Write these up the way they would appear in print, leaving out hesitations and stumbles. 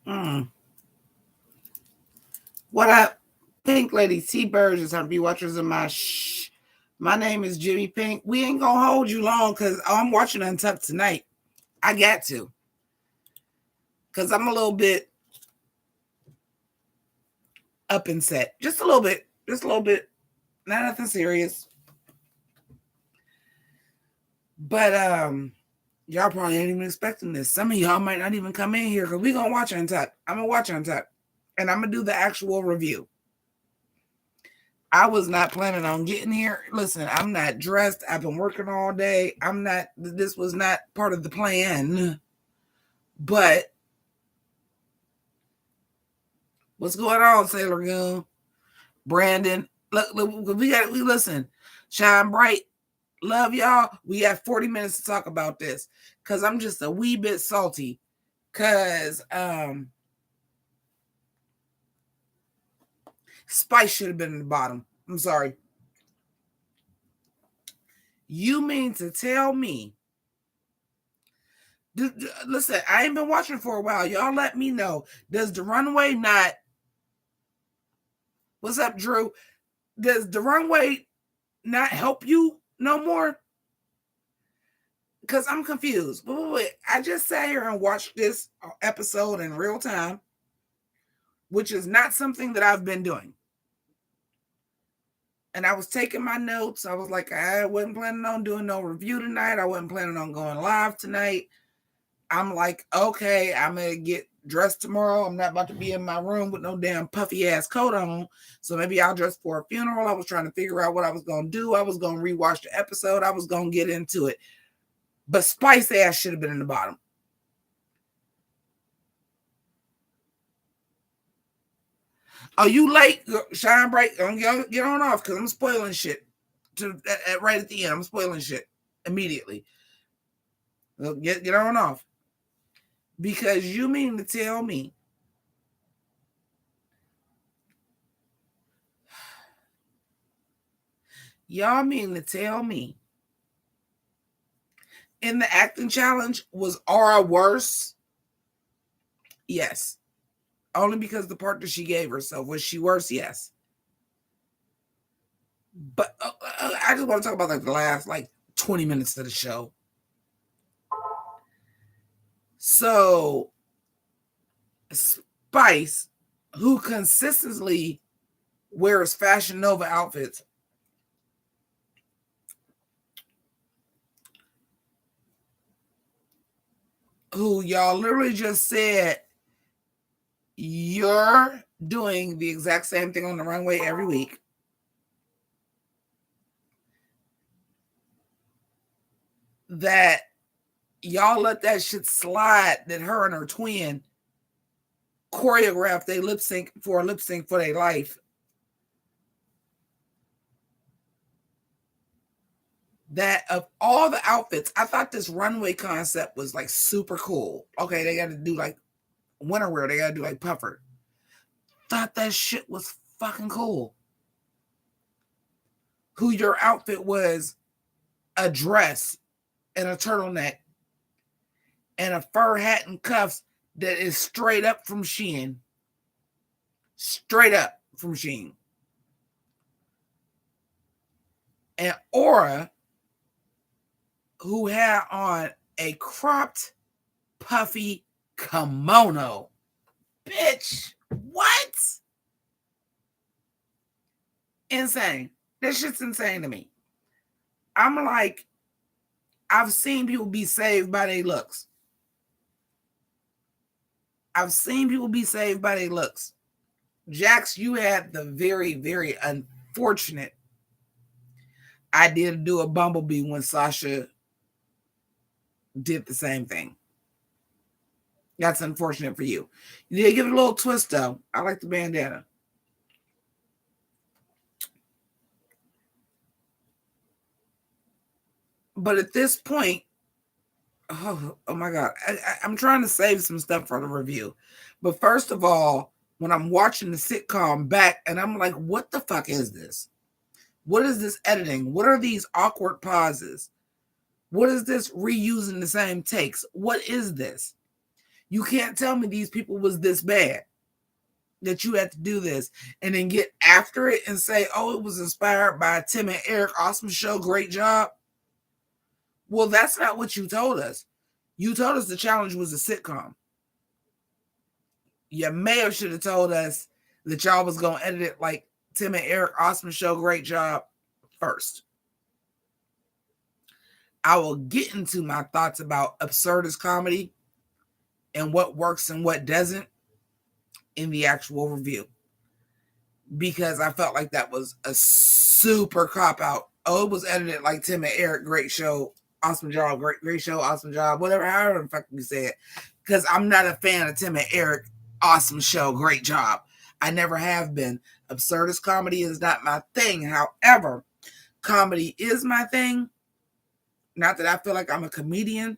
Mm. What up, Pink Lady T-Birds and some watchers of my shh. My name is Jimmy Pink. We ain't gonna hold you long because I'm watching Untucked tonight. I got to. Because I'm a little bit up and set. Just a little bit. Just a little bit. Not nothing serious. But y'all probably ain't even expecting this. Some of y'all might not even come in here because we gonna watch Untucked. I'm gonna watch Untucked. And I'm gonna do the actual review. I was not planning on getting here. Listen, I'm not dressed. I've been working all day. This was not part of the plan. But what's going on, Sailor Goon? Brandon, look, we listen. Shine bright. Love y'all. We have 40 minutes to talk about this. Cause I'm just a wee bit salty. Cause Spice should have been in the bottom. I'm sorry. You mean to tell me? Listen, I ain't been watching for a while. Y'all let me know. Does the runway not? What's up, Drew? Does the runway not help you no more? Because I'm confused. Wait. I just sat here and watched this episode in real time, which is not something that I've been doing. And I was taking my notes. I was like, I wasn't planning on doing no review tonight. I wasn't planning on going live tonight. I'm like, okay, I'm going to get dressed tomorrow. I'm not about to be in my room with no damn puffy ass coat on. So maybe I'll dress for a funeral. I was trying to figure out what I was going to do. I was going to rewatch the episode. I was going to get into it. But Spice ass should have been in the bottom. Oh, you late? Shine bright. Get on off because I'm spoiling shit. Right at the end, I'm spoiling shit immediately. Get on off. Because you mean to tell me y'all mean to tell me in the acting challenge was Aura worse? Yes. Only because the part that she gave herself. Was she worse? Yes. But I just want to talk about like the last 20 minutes of the show. So Spice, who consistently wears Fashion Nova outfits, who y'all literally just said you're doing the exact same thing on the runway every week. That y'all let that shit slide that her and her twin choreographed a lip sync for their life. That of all the outfits, I thought this runway concept was like super cool. Okay, they got to do like winter wear, they got to do like puffer. Thought that shit was fucking cool. Who your outfit was a dress and a turtleneck and a fur hat and cuffs that is straight up from Shein. Straight up from Shein. And Aura, who had on a cropped, puffy kimono. Bitch, what? Insane. This shit's insane to me. I'm like, I've seen people be saved by their looks. I've seen people be saved by their looks. Jax, you had the very, very unfortunate idea to do a bumblebee when Sasha did the same thing. That's unfortunate for you. You did give it a little twist, though. I like the bandana. But at this point, oh my God, I'm trying to save some stuff for the review. But first of all, when I'm watching the sitcom back and I'm like, what the fuck is this? What is this editing? What are these awkward pauses? What is this reusing the same takes? What is this? You can't tell me these people was this bad that you had to do this and then get after it and say, oh, it was inspired by Tim and Eric. Awesome show. Great job. Well, that's not what you told us. You told us the challenge was a sitcom. You may have should have told us that y'all was going to edit it like Tim and Eric. Awesome show. Great job first. I will get into my thoughts about absurdist comedy and what works and what doesn't in the actual review, because I felt like that was a super cop out. Oh, it was edited like Tim and Eric. Great show. Awesome job. Great show. Awesome job. Whatever, however the fuck you say it. Because I'm not a fan of Tim and Eric. Awesome show. Great job. I never have been. Absurdist comedy is not my thing. However, comedy is my thing. Not that I feel like I'm a comedian,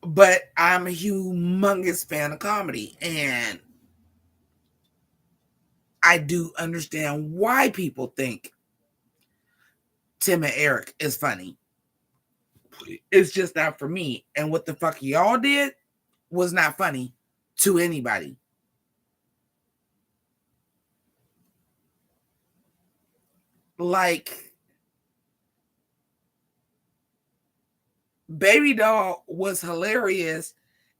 but I'm a humongous fan of comedy. And I do understand why people think Tim and Eric is funny. It's just not for me. And what the fuck y'all did was not funny to anybody. Like, Baby Doll was hilarious,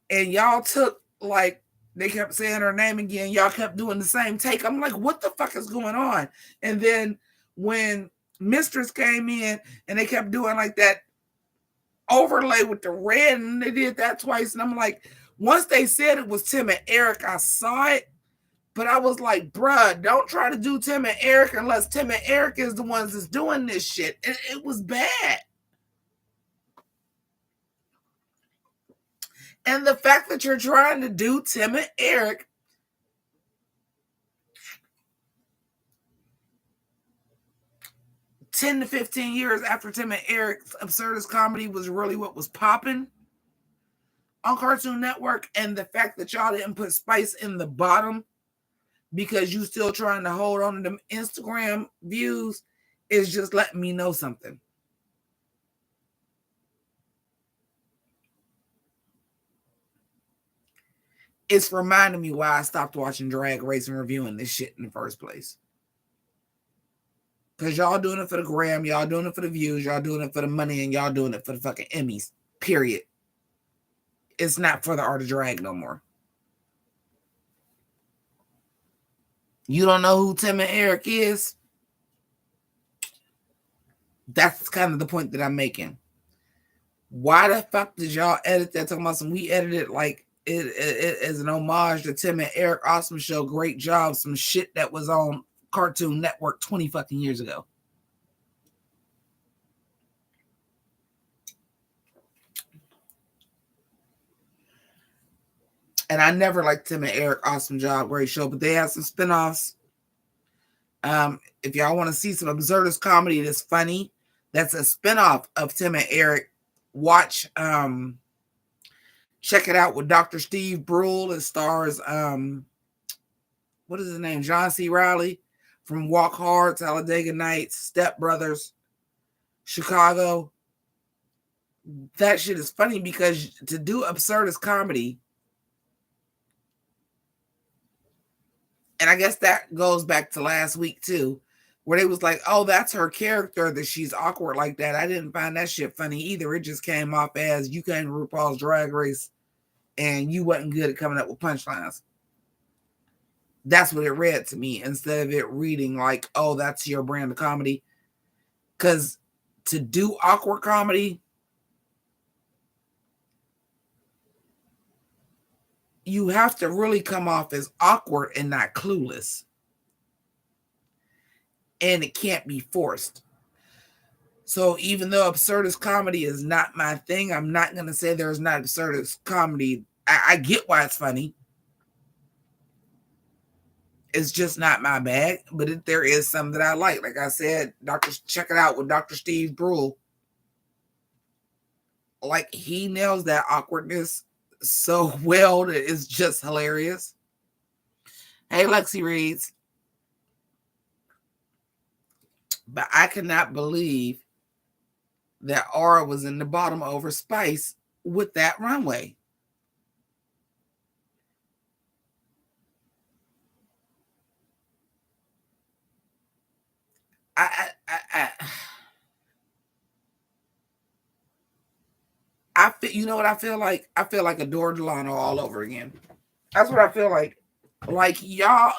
and y'all took, like, they kept saying her name again. Y'all kept doing the same take. I'm like, what the fuck is going on? And then when Mistress came in and they kept doing like that overlay with the red, and they did that twice. And I'm like, once they said it was Tim and Eric, I saw it. But I was like, bruh, don't try to do Tim and Eric unless Tim and Eric is the ones that's doing this shit. It was bad. And the fact that you're trying to do Tim and Eric, ten to 15 years after Tim and Eric's absurdist comedy was really what was popping on Cartoon Network, and the fact that y'all didn't put Spice in the bottom because you still trying to hold on to them Instagram views is just letting me know something. It's reminding me why I stopped watching Drag Race and reviewing this shit in the first place. Because y'all doing it for the gram, y'all doing it for the views, y'all doing it for the money, and y'all doing it for the fucking Emmys. Period. It's not for the art of drag no more. You don't know who Tim and Eric is? That's kind of the point that I'm making. Why the fuck did y'all edit that? Talking about some, we edited like it is an homage to Tim and Eric. Awesome show. Great job. Some shit that was on Cartoon Network 20 fucking years ago. And I never liked Tim and Eric. Awesome job. Great show. But they have some spinoffs. If y'all want to see some absurdist comedy that's funny, that's a spinoff of Tim and Eric, watch check it out with Dr. Steve Brule. It stars what is his name? John C. Reilly from Walk Hard, Talladega Nights, Step Brothers, Chicago. That shit is funny because to do absurdist comedy, and I guess that goes back to last week too, where they was like, oh, that's her character that she's awkward like that. I didn't find that shit funny either. It just came off as you came to RuPaul's Drag Race and you wasn't good at coming up with punchlines. That's what it read to me instead of it reading like, oh, that's your brand of comedy. Because to do awkward comedy, you have to really come off as awkward and not clueless. And it can't be forced. So even though absurdist comedy is not my thing, I'm not going to say there's not absurdist comedy. I get why it's funny. It's just not my bag, but there is some that I like. Like I said, check it out with Dr. Steve Brule. Like, he nails that awkwardness so well that it's just hilarious. Hey, Lexi Reads. But I cannot believe that Aura was in the bottom over Spice with that runway. I feel, you know what I feel like? I feel like Adore Delano all over again. That's what I feel like. Like y'all,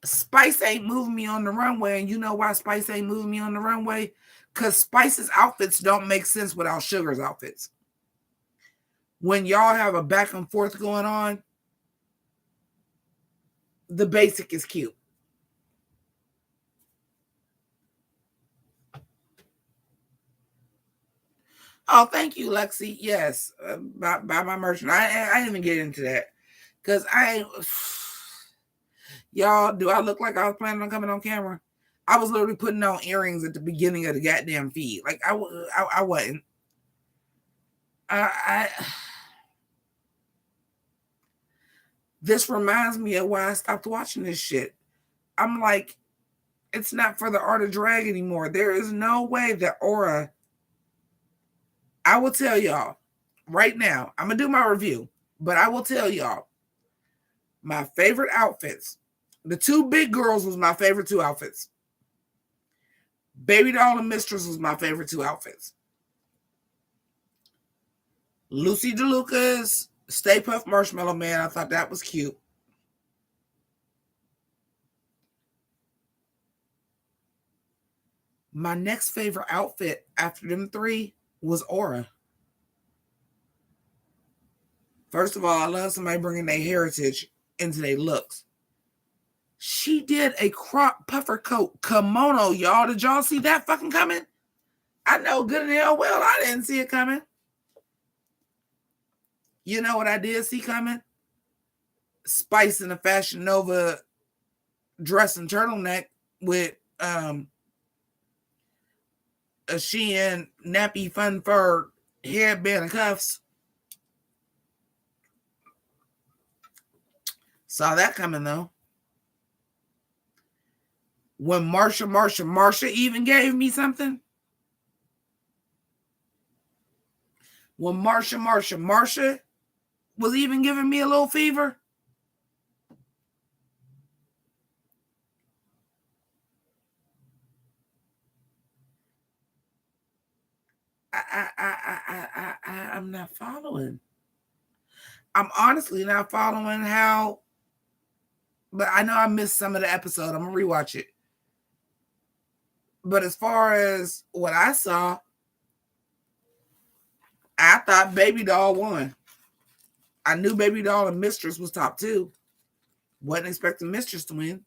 Spice ain't moving me on the runway, and you know why Spice ain't moving me on the runway? Because Spice's outfits don't make sense without Sugar's outfits. When y'all have a back and forth going on, the basic is cute. Oh, thank you, Lexi. Yes, buy my merch. I didn't even get into that because y'all, do I look like I was planning on coming on camera? I was literally putting on earrings at the beginning of the goddamn feed. Like I wasn't. I This reminds me of why I stopped watching this shit. I'm like, it's not for the art of drag anymore. There is no way that Aura. I will tell y'all right now. I'm gonna do my review, but I will tell y'all my favorite outfits. The two big girls was my favorite two outfits. Baby Doll and Mistress was my favorite two outfits. Lucy DeLuca's Stay Puft Marshmallow Man, I thought that was cute. My next favorite outfit after them three was Aura. First of all, I love somebody bringing their heritage into their looks. She did a crop puffer coat kimono, y'all. Did y'all see that fucking coming? I know good and hell well I didn't see it coming. You know what I did see coming? Spice in a Fashion Nova dress and turtleneck with a Shein nappy fun fur headband and cuffs. Saw that coming though. When Marsha even gave me something. When Marsha was even giving me a little fever. I'm not following. I'm honestly not following how, but I know I missed some of the episode. I'm gonna rewatch it. But as far as what I saw, I thought Baby Doll won. I knew Baby Doll and Mistress was top two. Wasn't expecting Mistress to win.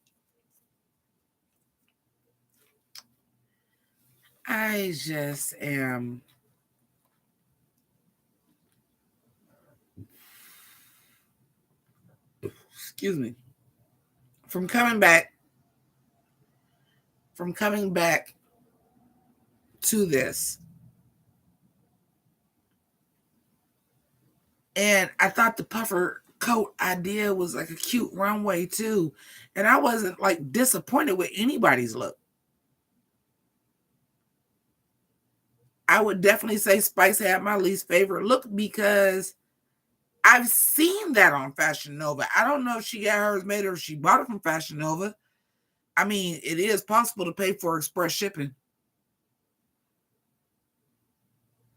I just am. Excuse me. From coming back to this. And I thought the puffer coat idea was like a cute runway too. And I wasn't like disappointed with anybody's look. I would definitely say Spice had my least favorite look because I've seen that on Fashion Nova. I don't know if she got hers made or if she bought it from Fashion Nova. I mean, it is possible to pay for express shipping.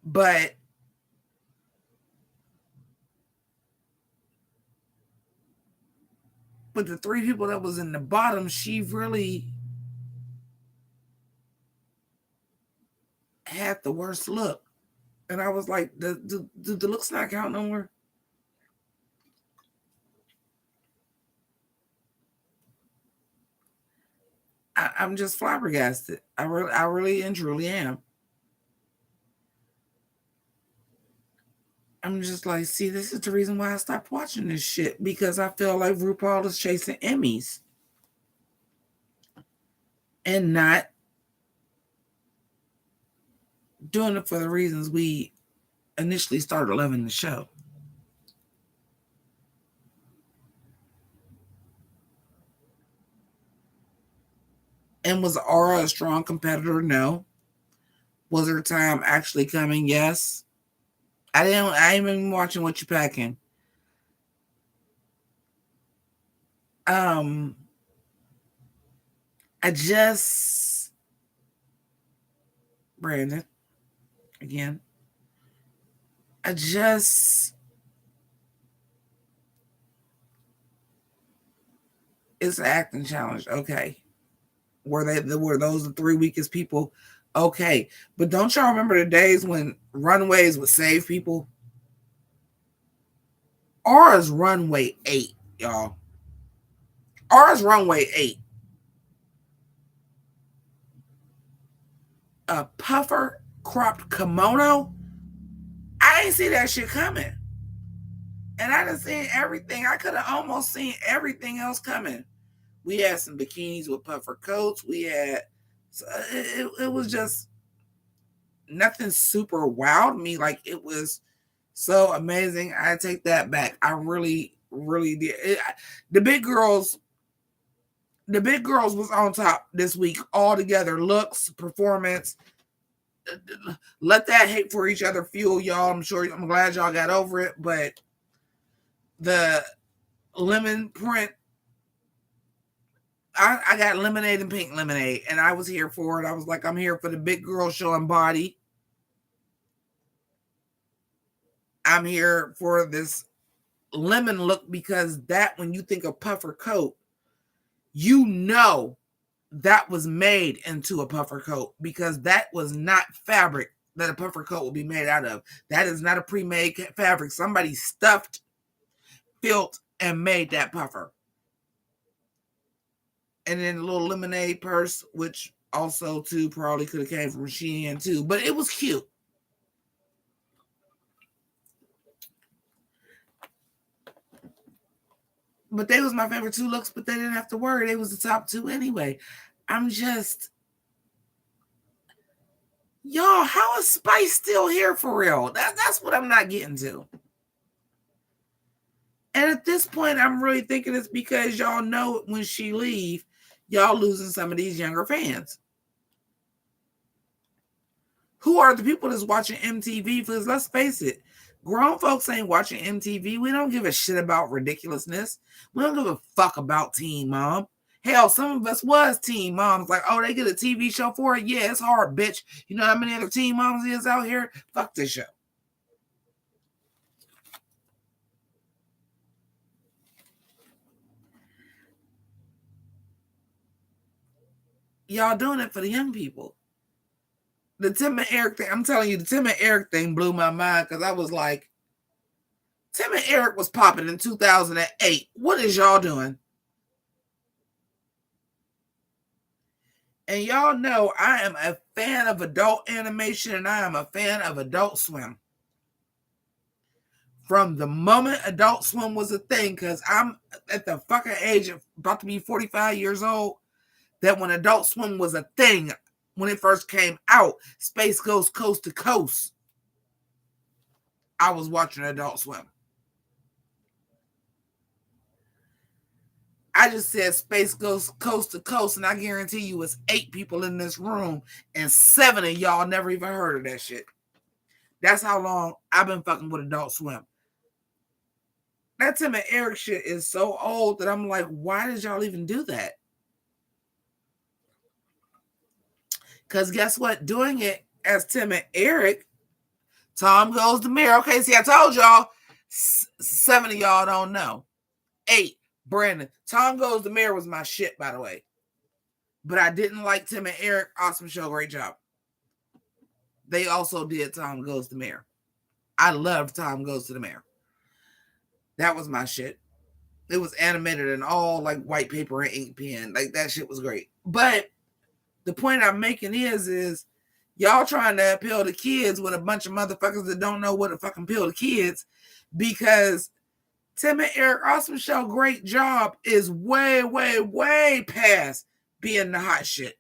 But with the three people that was in the bottom, she really had the worst look. And I was like, the looks not count no more. I'm just flabbergasted. I really and truly am. I'm just like, see, this is the reason why I stopped watching this shit because I feel like RuPaul is chasing Emmys and not doing it for the reasons we initially started loving the show. And was Aura a strong competitor? No. Was her time actually coming? Yes. I ain't even watching What You Packing. I just Brandon again. I just It's an acting challenge. Okay. Were those the three weakest people? Okay. But don't y'all remember the days when runways would save people? Ours runway 8, y'all. Ours runway 8. A puffer cropped kimono. I ain't see that shit coming. And I done seen everything. I could have almost seen everything else coming. We had some bikinis with puffer coats. We had, it was just nothing super wowed me. Like, it was so amazing. I take that back. I really, really did. The big girls was on top this week all together. Looks, performance. Let that hate for each other fuel y'all. I'm glad y'all got over it. But the lemon print, I got lemonade and pink lemonade, and I was here for it. I was like, I'm here for the big girl showing body. I'm here for this lemon look, because that, when you think of puffer coat, you know that was made into a puffer coat, because that was not fabric that a puffer coat will be made out of. That is not a pre-made fabric. Somebody stuffed, filled, and made that puffer. And then a little lemonade purse, which also too probably could have came from Shein too, but it was cute. But they was my favorite two looks, but they didn't have to worry. They was the top two anyway. I'm just, y'all, how is Spice still here for real? That's what I'm not getting to. And at this point, I'm really thinking it's because y'all know when she leave, y'all losing some of these younger fans. Who are the people that's watching MTV? Because let's face it, grown folks ain't watching MTV. We don't give a shit about ridiculousness. We don't give a fuck about Teen Mom. Hell, some of us was teen moms. Like, oh, they get a TV show for it? Yeah, it's hard, bitch. You know how many other teen moms is out here? Fuck this show. Y'all doing it for the young people. The Tim and Eric thing, I'm telling you, the Tim and Eric thing blew my mind, because I was like, Tim and Eric was popping in 2008. What is y'all doing? And y'all know I am a fan of adult animation, and I am a fan of Adult Swim. From the moment Adult Swim was a thing, because I'm at the fucking age of about to be 45 years old, that when Adult Swim was a thing, when it first came out, Space Goes Coast to Coast, I was watching Adult Swim. I just said Space Goes Coast to Coast, and I guarantee you it's 8 people in this room, and 7 of y'all never even heard of that shit. That's how long I've been fucking with Adult Swim. That Tim and Eric shit is so old that I'm like, why did y'all even do that? Because guess what? Doing it as Tim and Eric, Tom Goes the Mayor. Okay, see, I told y'all, 7 of y'all don't know. 8, Brandon. Tom Goes the Mayor was my shit, by the way. But I didn't like Tim and Eric. Awesome show, great job. They also did Tom Goes the Mayor. I loved Tom Goes to the Mayor. That was my shit. It was animated and all like white paper and ink pen. Like, that shit was great. But the point I'm making is y'all trying to appeal to kids with a bunch of motherfuckers that don't know what to fucking appeal to kids, because Tim and Eric, awesome show, great job, is way, way, way past being the hot shit.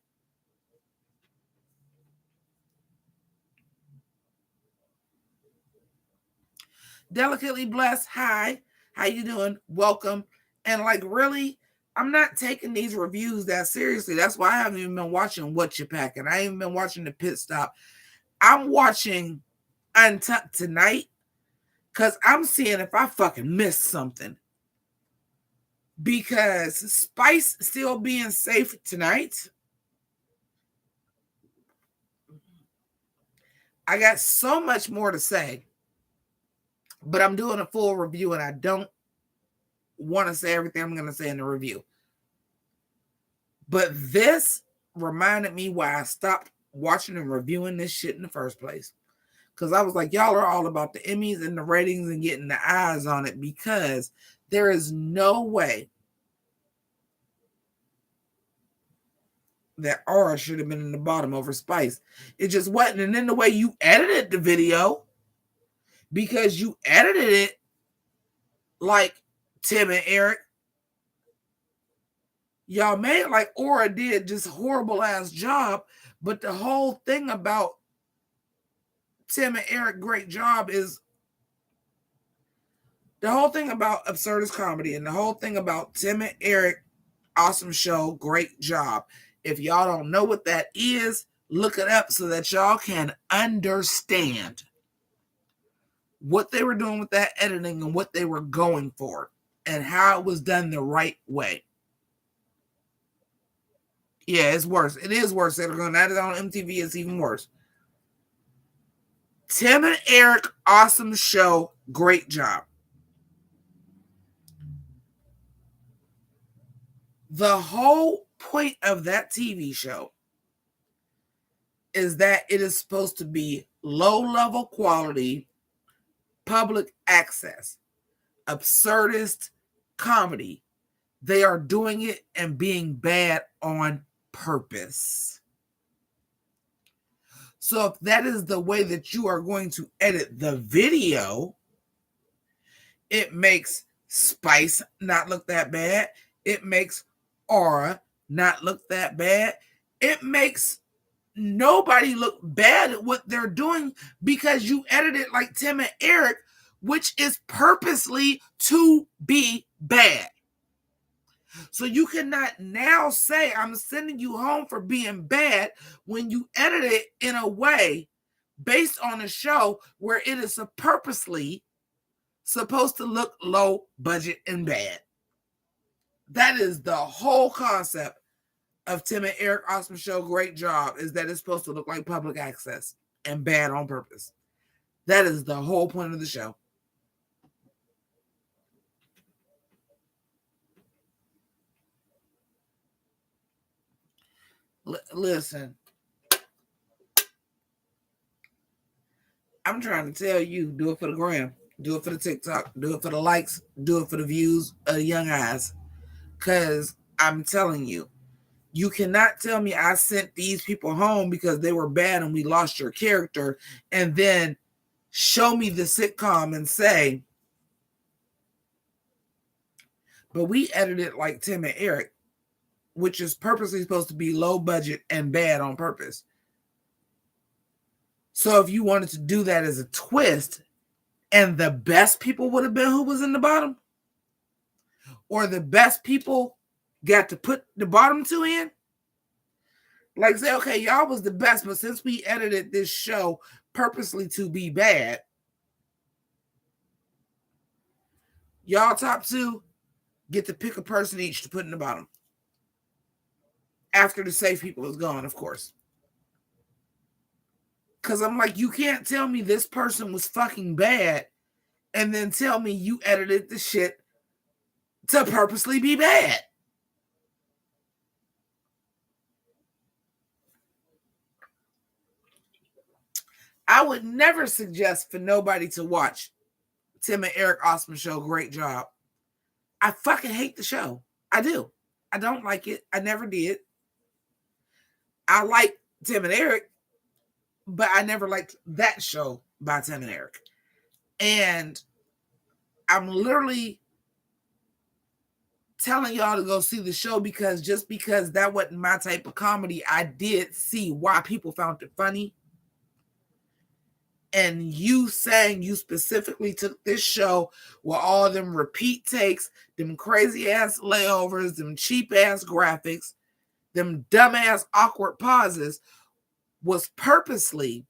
Delicately Blessed, hi, how you doing? Welcome. And like, really, I'm not taking these reviews that seriously. That's why I haven't even been watching What You Packing. I ain't even been watching the pit stop. I'm watching Untucked tonight because I'm seeing if I fucking missed something. Because Spice still being safe tonight. I got so much more to say, but I'm doing a full review and I don't want to say everything I'm going to say in the review. But this reminded me why I stopped watching and reviewing this shit in the first place. Because I was like, y'all are all about the Emmys and the ratings and getting the eyes on it, because there is no way that Aura should have been in the bottom over Spice. It just wasn't. And then the way you edited the video, because you edited it like Tim and Eric, y'all made it like Aura did just horrible ass job. But the whole thing about Tim and Eric, great job, is the whole thing about Absurdist Comedy and the whole thing about Tim and Eric, awesome show, great job. If y'all don't know what that is, look it up so that y'all can understand what they were doing with that editing and what they were going for and how it was done the right way. Yeah, it's worse. It is worse. They're going at it on MTV. It's even worse. Tim and Eric, awesome show, great job. The whole point of that TV show is that it is supposed to be low-level quality, public access, absurdist comedy. They are doing it and being bad on purpose. So if that is the way that you are going to edit the video, it makes Spice not look that bad. It makes Aura not look that bad. It makes nobody look bad at what they're doing because you edit it like Tim and Eric, which is purposely to be bad. So you cannot now say I'm sending you home for being bad when you edit it in a way based on a show where it is purposely supposed to look low budget and bad. That is the whole concept of Tim and Eric Awesome Show, great job, is that it's supposed to look like public access and bad on purpose. That is the whole point of the show. Listen, I'm trying to tell you, do it for the gram, do it for the TikTok, do it for the likes, do it for the views of the young eyes. Because I'm telling you, you cannot tell me I sent these people home because they were bad and we lost your character, and then show me the sitcom and say, but we edited it like Tim and Eric, which is purposely supposed to be low budget and bad on purpose. So if you wanted to do that as a twist, and the best people would have been who was in the bottom, or the best people got to put the bottom two in, like say, okay, y'all was the best, but since we edited this show purposely to be bad, y'all top two get to pick a person each to put in the bottom. After the safe people is gone, of course. Because I'm like, you can't tell me this person was fucking bad and then tell me you edited the shit to purposely be bad. I would never suggest for nobody to watch Tim and Eric Awesome Show, great job. I fucking hate the show. I do. I don't like it. I never did. I like Tim and Eric, but I never liked that show by Tim and Eric. And I'm literally telling y'all to go see the show because just because that wasn't my type of comedy, I did see why people found it funny. And you saying you specifically took this show with all them repeat takes, them crazy ass layovers, them cheap ass graphics, them dumb ass awkward pauses, was purposely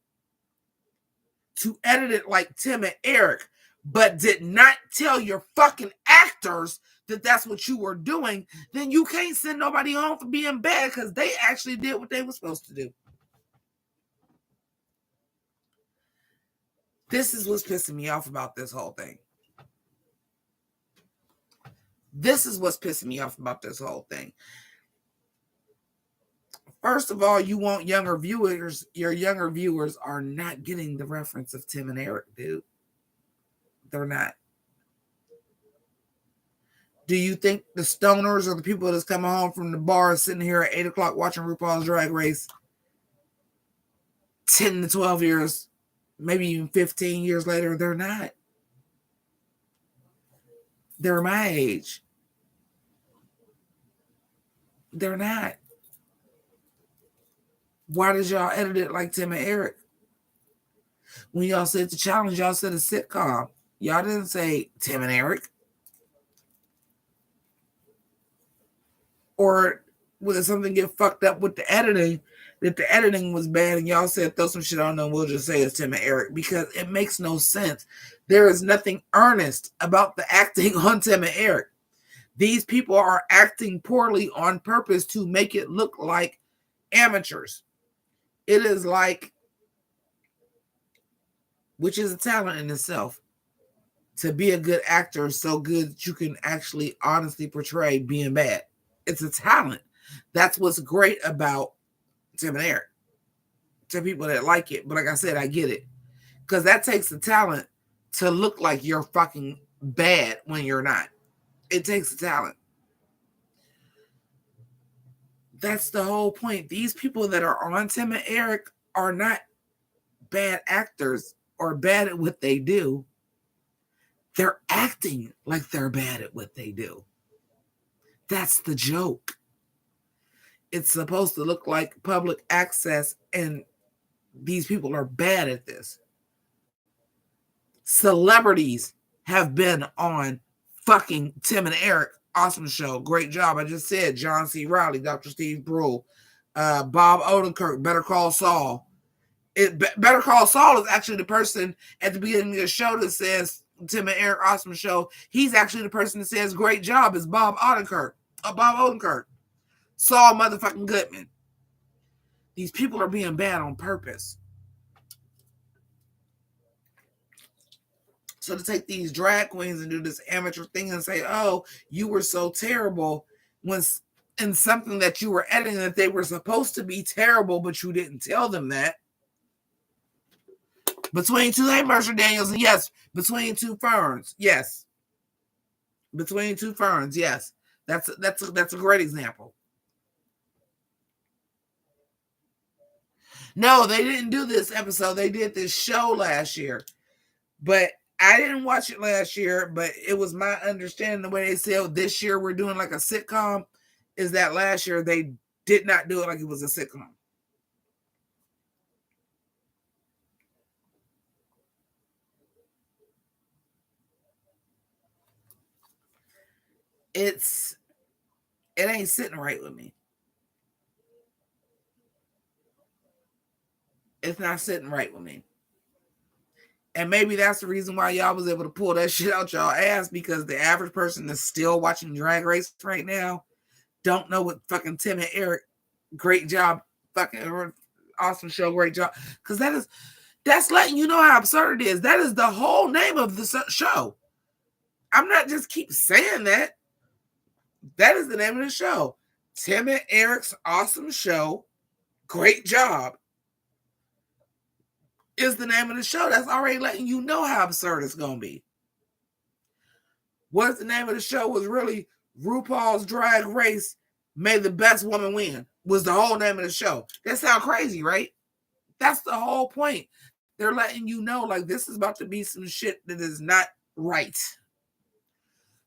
to edit it like Tim and Eric, but did not tell your fucking actors that that's what you were doing, then you can't send nobody home for being bad because they actually did what they were supposed to do. This is what's pissing me off about this whole thing. This is what's pissing me off about this whole thing. First of all, you want younger viewers. Your younger viewers are not getting the reference of Tim and Eric, dude. They're not. Do you think the stoners or the people that's coming home from the bar sitting here at 8 o'clock watching RuPaul's Drag Race 10 to 12 years, maybe even 15 years later? They're not. They're my age. They're not. Why did y'all edit it like Tim and Eric? When y'all said the challenge, y'all said a sitcom. Y'all didn't say Tim and Eric. Or would something get fucked up with the editing, that the editing was bad and y'all said throw some shit on them, we'll just say it's Tim and Eric, because it makes no sense. There is nothing earnest about the acting on Tim and Eric. These people are acting poorly on purpose to make it look like amateurs. It is like, which is a talent in itself, to be a good actor so good that you can actually honestly portray being bad. It's a talent. That's what's great about Tim and Eric. To people that like it. But like I said, I get it. Because that takes the talent to look like you're fucking bad when you're not. It takes a talent. That's the whole point. These people that are on Tim and Eric are not bad actors or bad at what they do. They're acting like they're bad at what they do. That's the joke. It's supposed to look like public access, and these people are bad at this. Celebrities have been on fucking Tim and Eric. Awesome show. Great job. I just said John C. Reilly, Dr. Steve Brule, Bob Odenkirk, Better Call Saul. Better Call Saul is actually the person at the beginning of the show that says Tim and Eric awesome show. He's actually the person that says great job is Bob Odenkirk. Bob Odenkirk. Saul motherfucking Goodman. These people are being bad on purpose. So to take these drag queens and do this amateur thing and say, oh, you were so terrible when in something that you were editing that they were supposed to be terrible, but you didn't tell them that. Between two, hey, Mercer Daniels, and yes, Between Two Ferns, yes. Between Two Ferns, yes. That's a great example. No, they didn't do this episode. They did this show last year. But I didn't watch it last year, but it was my understanding the way they said this year we're doing like a sitcom is that last year they did not do it like it was a sitcom. It ain't sitting right with me. It's not sitting right with me. And maybe that's the reason why y'all was able to pull that shit out y'all ass, because the average person that's still watching Drag Race right now don't know what fucking Tim and Eric, great job, fucking awesome show, great job. Because that's letting you know how absurd it is. That is the whole name of the show. I'm not just keep saying that. That is the name of the show. Tim and Eric's awesome show, great job, is the name of the show. That's already letting you know how absurd it's going to be. What if the name of the show was really RuPaul's Drag Race, May the Best Woman Win, was the whole name of the show? That sounds crazy, right? That's the whole point. They're letting you know, like, this is about to be some shit that is not right.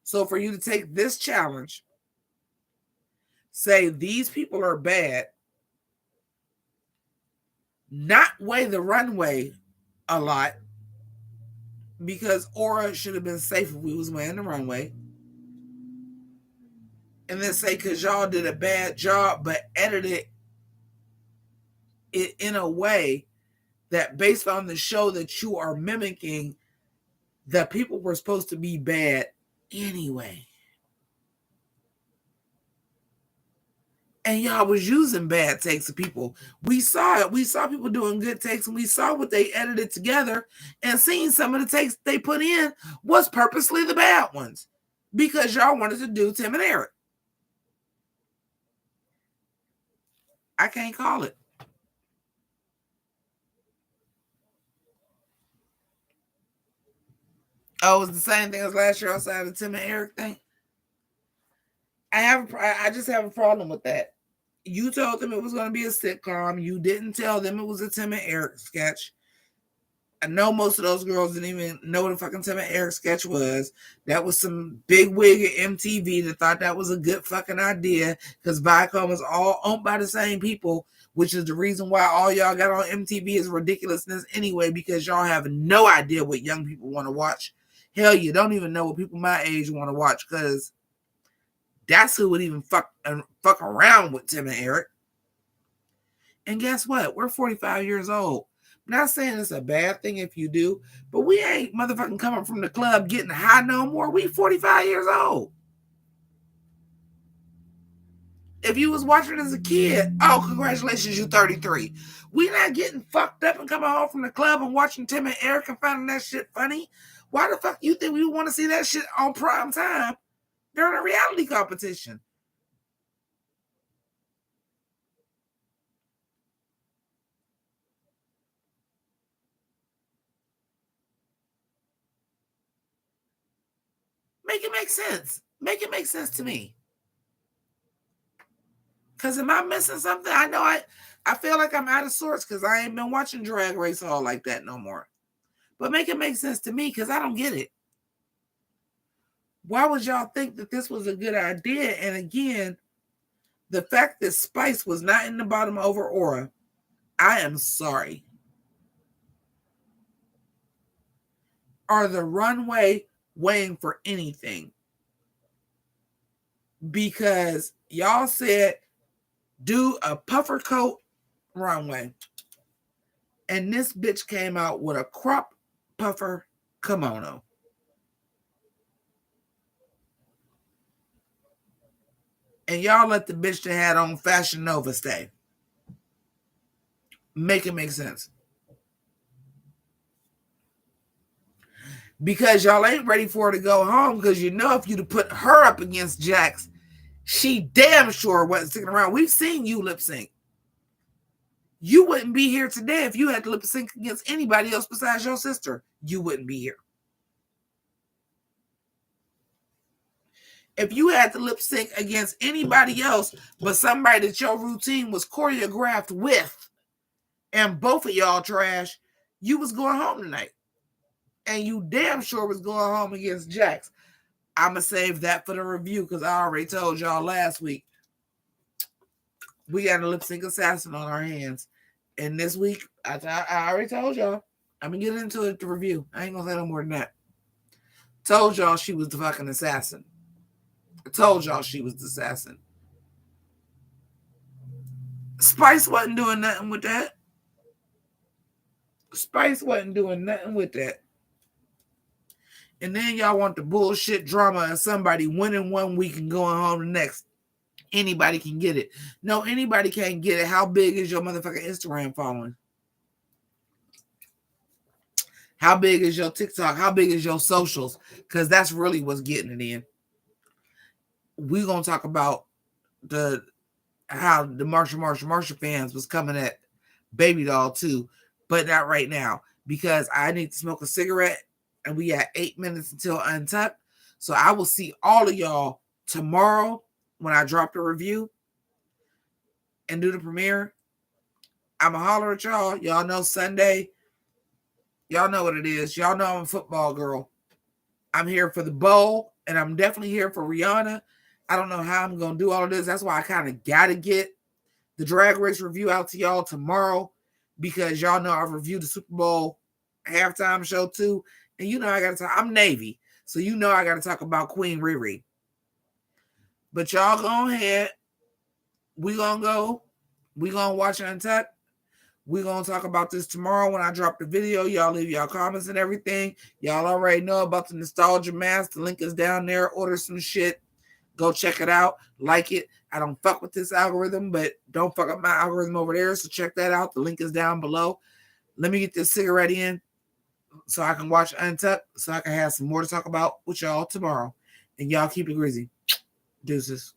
So for you to take this challenge, say these people are bad, not weigh the runway a lot, because Aura should have been safe if we was weighing the runway, and then say because y'all did a bad job but edited it in a way that based on the show that you are mimicking, that people were supposed to be bad anyway. And y'all was using bad takes of people. We saw it. We saw people doing good takes, and we saw what they edited together, and seeing some of the takes they put in was purposely the bad ones because y'all wanted to do Tim and Eric. I can't call it. Oh, it was the same thing as last year outside of the Tim and Eric thing. I just have a problem with that. You told them it was going to be a sitcom. You didn't tell them it was a Tim and Eric sketch. I know most of those girls didn't even know what a fucking Tim and Eric sketch was. That was some big wig at MTV that thought that was a good fucking idea because Viacom was all owned by the same people, which is the reason why all y'all got on MTV is ridiculousness anyway, because y'all have no idea what young people want to watch. Hell, you don't even know what people my age want to watch because that's who would even fuck around with Tim and Eric. And guess what? We're 45 years old. I'm not saying it's a bad thing if you do, but we ain't motherfucking coming from the club getting high no more. We 45 years old. If you was watching as a kid, oh, congratulations, you 33. We not getting fucked up and coming home from the club and watching Tim and Eric and finding that shit funny. Why the fuck you think we want to see that shit on prime time during a reality competition? Make it make sense. Make it make sense to me. Because am I missing something? I know I feel like I'm out of sorts because I ain't been watching Drag Race all like that no more. But make it make sense to me because I don't get it. Why would y'all think that this was a good idea? And again, the fact that Spice was not in the bottom over Aura, I am sorry. Are the runway weighing for anything? Because y'all said do a puffer coat runway. And this bitch came out with a crop puffer kimono. And y'all let the bitch that had on Fashion Nova stay. Make it make sense. Because y'all ain't ready for her to go home because you know if you'd have put her up against Jax, she damn sure wasn't sticking around. We've seen you lip sync. You wouldn't be here today if you had to lip sync against anybody else besides your sister. You wouldn't be here. If you had to lip sync against anybody else but somebody that your routine was choreographed with, and both of y'all trash, you was going home tonight. And you damn sure was going home against Jax. I'm going to save that for the review because I already told y'all last week. We got a lip sync assassin on our hands. And this week, I already told y'all. I'm going to get into it to review. I ain't going to say no more than that. Told y'all she was the fucking assassin. I told y'all she was the assassin. Spice wasn't doing nothing with that. Spice wasn't doing nothing with that. And then y'all want the bullshit drama of somebody winning one week and going home the next. Anybody can get it. No, anybody can't get it. How big is your motherfucking Instagram following? How big is your TikTok? How big is your socials? Because that's really what's getting it in. We're going to talk about how the Marsha fans was coming at Baby Doll too, but not right now because I need to smoke a cigarette and we got 8 minutes until Untucked. So I will see all of y'all tomorrow when I drop the review and do the premiere. I'm going to holler at y'all. Y'all know Sunday. Y'all know what it is. Y'all know I'm a football girl. I'm here for the bowl, and I'm definitely here for Rihanna. I don't know how I'm going to do all of this. That's why I kind of got to get the Drag Race review out to y'all tomorrow because y'all know I've reviewed the Super Bowl halftime show too. And you know I got to talk. I'm Navy, so you know I got to talk about Queen Riri. But y'all go ahead. We going to go. We going to watch Untucked. We're going to talk about this tomorrow when I drop the video. Y'all leave y'all comments and everything. Y'all already know about the nostalgia mask. The link is down there. Order some shit. Go check it out. Like it. I don't fuck with this algorithm, but don't fuck up my algorithm over there. So check that out. The link is down below. Let me get this cigarette in so I can watch Untucked, so I can have some more to talk about with y'all tomorrow. And y'all keep it greasy. Deuces.